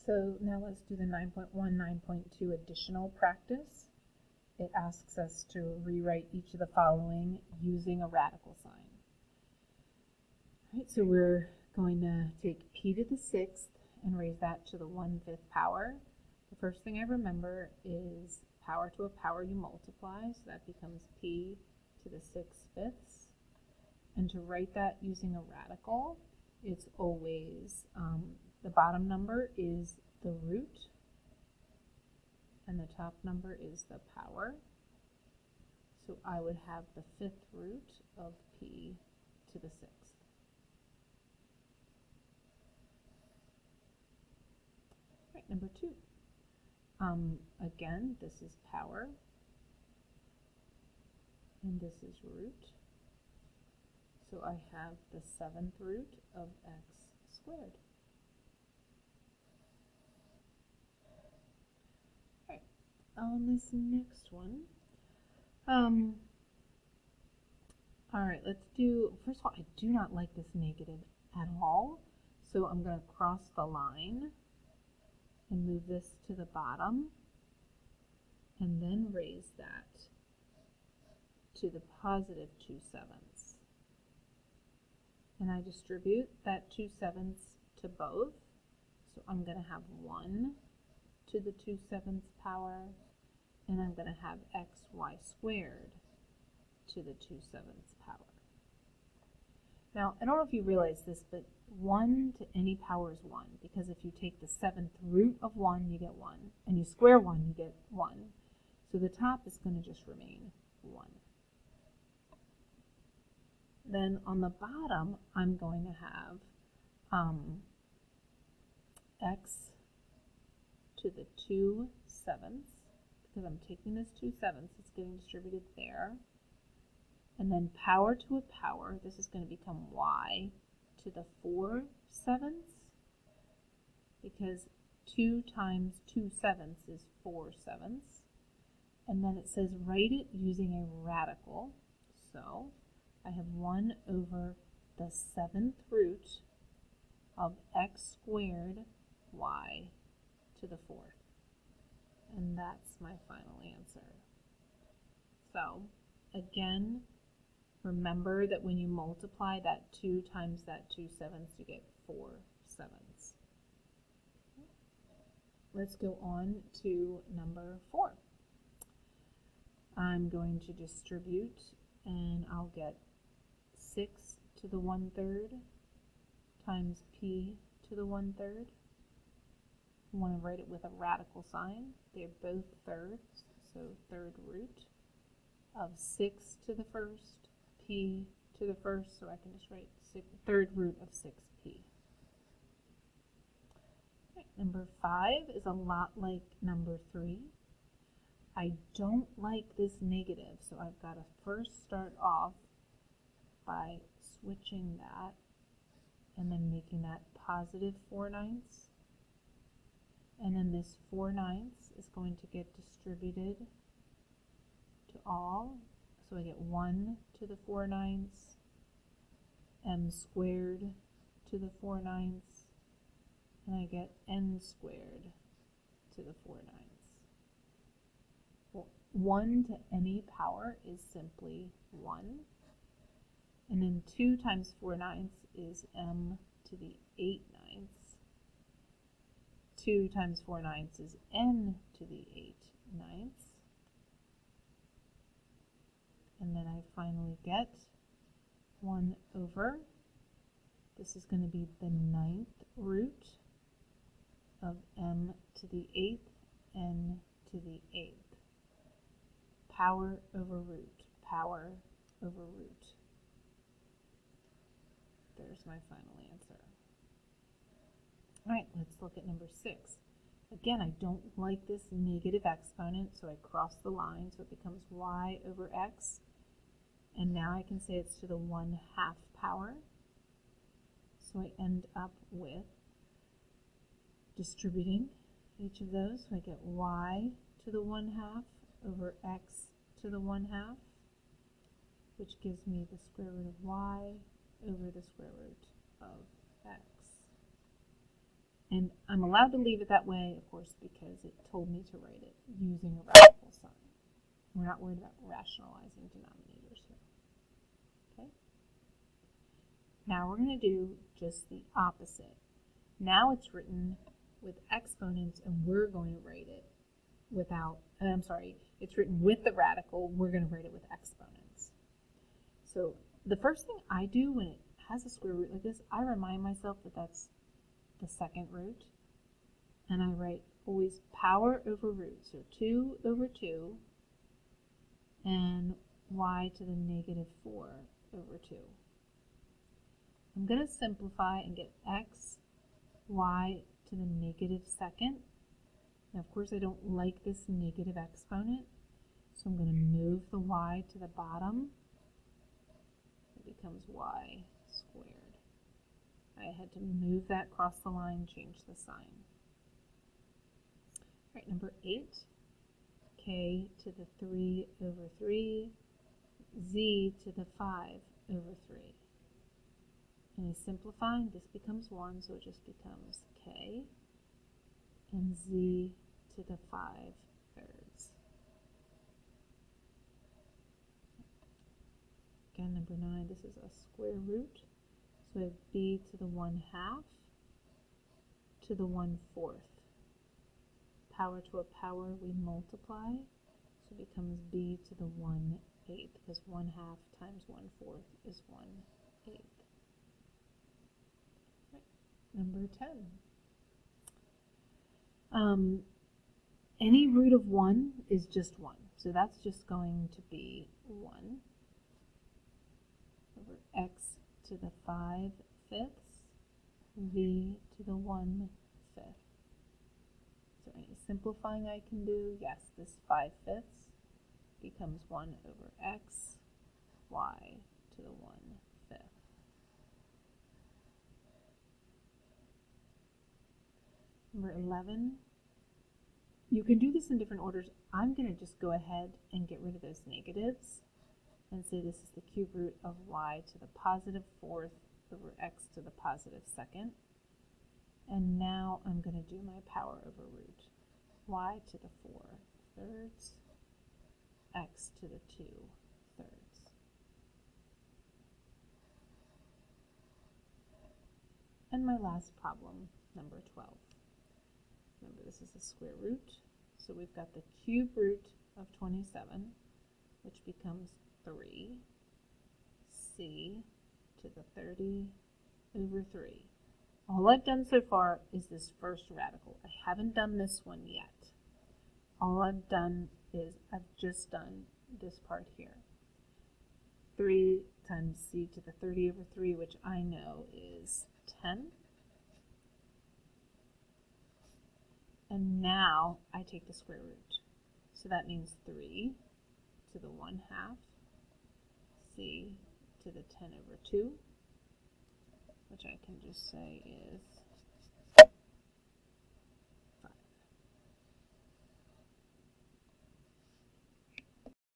So now let's do the 9.1, 9.2 additional practice. It asks us to rewrite each of the following using a radical sign. All right, so we're going to take p to the 6th and raise that to the 1/5 power. The first thing I remember is power to a power you multiply, so that becomes p to the 6/5. And to write that using a radical, it's always the bottom number is the root and the top number is the power. So I would have the 5th root of p to the 6th. Right, number 2. Again, this is power and this is root. So I have the 7th root of x squared. Right. On this next one, all right, let's do, first of all, I do not like this negative at all. So I'm going to cross the line and move this to the bottom and then raise that to the positive 2/7. And I distribute that 2/7 to both. So I'm going to have 1 to the 2/7 power, and I'm going to have xy squared to the 2/7 power. Now, I don't know if you realize this, but 1 to any power is 1, because if you take the 7th root of 1, you get 1, and you square 1, you get 1. So the top is going to just remain 1. Then on the bottom, I'm going to have x to the 2/7, because I'm taking this 2/7, it's getting distributed there. And then power to a power, this is going to become y to the 4/7, because 2 times 2/7 is 4/7. And then it says write it using a radical. So I have 1 over the 7th root of x squared y to the 4th. And that's my final answer. So again, remember that when you multiply that 2 times that 2/7, you get 4/7. Let's go on to number 4. I'm going to distribute and I'll get 6 to the 1/3 times p to the 1/3. I want to write it with a radical sign. They're both thirds, so 3rd root of 6 to the 1st, p to the 1st, so I can just write 3rd root of 6p. Right, number 5 is a lot like number 3. I don't like this negative, so I've got to first start off by switching that and then making that positive 4/9. And then this 4/9 is going to get distributed to all. So I get 1 to the 4/9, m squared to the 4/9, and I get n squared to the 4/9. Well, 1 to any power is simply 1. And then 2 times 4/9 is m to the 8/9. 2 times 4/9 is n to the 8/9. And then I finally get 1 over, this is going to be the 9th root of m to the 8th, n to the 8th. Power over root, power over root. There's my final answer. All right, let's look at number 6. Again, I don't like this negative exponent, so I cross the line, so it becomes y over x. And now I can say it's to the 1/2 power. So I end up with distributing each of those. So I get y to the 1/2 over x to the 1/2, which gives me the square root of y over the square root of x. And I'm allowed to leave it that way, of course, because it told me to write it using a radical sign. We're not worried about rationalizing denominators here. Okay? Now we're going to do just the opposite. Now it's written with exponents, and we're going to write it without, it's written with the radical, we're going to write it with exponents. So the first thing I do when it has a square root like this, I remind myself that that's the second root, and I write always power over root, so 2 over 2, and y to the negative 4 over 2. I'm going to simplify and get x, y to the negative second. Now, of course, I don't like this negative exponent, so I'm going to move the y to the bottom. It becomes y squared. I had to move that across the line, change the sign. All right, number 8, k to the 3 over 3, z to the 5 over 3. And simplifying, this becomes 1, so it just becomes k, and z to the 5 thirds. Again, number 9, this is a square root, so I have b to the 1/2 to the 1/4. Power to a power, we multiply, so it becomes b to the 1/8, because 1/2 times 1/4 is 1/8. Number 10. Any root of 1 is just 1. So that's just going to be 1 over x to the 5/5, v to the 1/5. Is there any simplifying I can do? Yes, this 5/5 becomes 1 over x, y to the 1/5. Number 11, you can do this in different orders. I'm going to just go ahead and get rid of those negatives and say this is the cube root of y to the positive 4th over x to the positive 2nd. And now I'm going to do my power over root. Y to the 4 thirds, x to the 2 thirds. And my last problem, number 12. Remember, this is a square root, so we've got the cube root of 27, which becomes 3, c to the 30 over 3. All I've done so far is this first radical. I haven't done this one yet. All I've done is I've just done this part here. 3 times c to the 30 over 3, which I know is 10. And now I take the square root. So that means 3 to the 1/2, c to the 10 over 2, which I can just say is